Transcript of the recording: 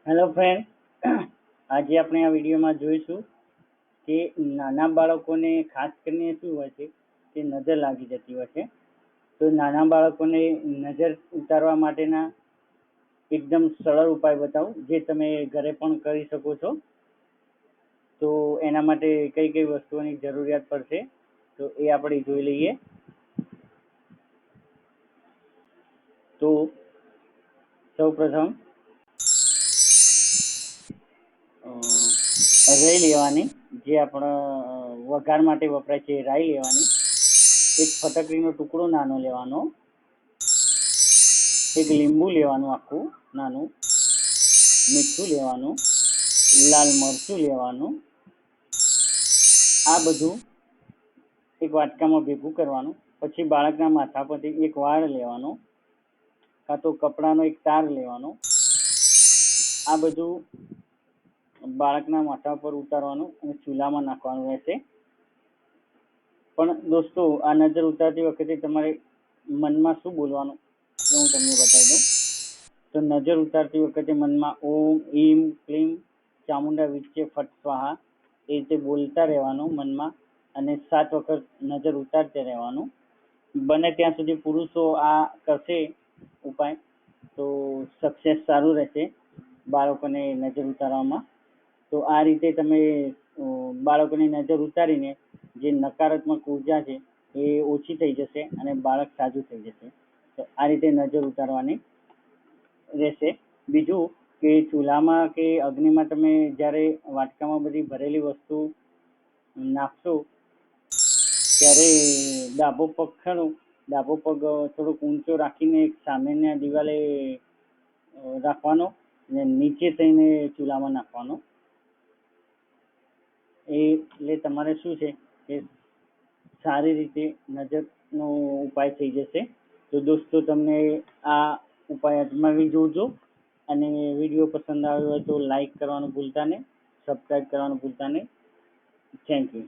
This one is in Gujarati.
હેલો ફ્રેન્ડ, આજે આપણે આ વિડીયોમાં જોઈશું કે નાના બાળકોને ખાસ કરીને શું હોય છે કે નજર લાગી જતી હોય છે. તો નાના બાળકોને નજર ઉતારવા માટેના એકદમ સરળ ઉપાય બતાવું, જે તમે ઘરે પણ કરી શકો છો. તો એના માટે કઈ કઈ વસ્તુઓની જરૂરિયાત પડશે તો એ આપણે જોઈ લઈએ. તો સૌપ્રથમ રાઈ લેવાની, જે આપણા વઘાર માટે વપરાય છે. રાઈ લેવાની, એક ફટકડીનો ટુકડો નાનો લેવાનો, એક લીંબુ લેવાનું આખું નાનું, મીઠું લેવાનું, લાલ મરચું લેવાનું. આ બધું એક વાટકામાં ભેગું કરવાનું. પછી બાળકના માથા પરથી એક વાળ લેવાનો, કાં તો કપડાનો એક તાર લેવાનો. આ બધું બાળકના માથા પર ઉતારવાનું અને ચૂલામાં નાખવાનું રહેશે. પણ દોસ્તો, આ નજર ઉતારતી વખતે તમારે મનમાં શું બોલવાનું એ હું તમને બતાવી દઉં. તો નજર ઉતારતી વખતે મનમાં ઓમ ઈમ ક્લીમ ચામુંડા વિચ્ચે ફટ સ્વાહા એ રીતે બોલતા રહેવાનું મનમાં, અને 7 વખત નજર ઉતારતા રહેવાનું. બને ત્યાં સુધી પુરુષો આ કરશે ઉપાય તો સક્સેસ સારું રહેશે બાળકોને નજર ઉતારવામાં. તો આ રીતે તમે બાળકોની નજર ઉતારીને જે નકારાત્મક ઉર્જા છે એ ઓછી થઈ જશે અને બાળક સાજું થઈ જશે. તો આ રીતે નજર ઉતારવાની રહેશે. બીજું કે ચૂલામાં કે અગ્નિમાં તમે જ્યારે વાટકામાં બધી ભરેલી વસ્તુ નાખશો ત્યારે ડાબો પગ ખરો, ડાબો પગ થોડોક ઊંચો રાખીને સામેના દિવાલે રાખવાનો અને નીચે થઈને ચૂલામાં નાખવાનો. એટલે તમારે શું છે કે સારી રીતે નજરનો ઉપાય થઈ જશે. તો દોસ્તો, તમને આ ઉપાય અજમાવી જોજો, અને વિડીયો પસંદ આવ્યો હોય તો લાઈક કરવાનું ભૂલતા નહીં, સબસ્ક્રાઈબ કરવાનું ભૂલતા નહીં. Thank you.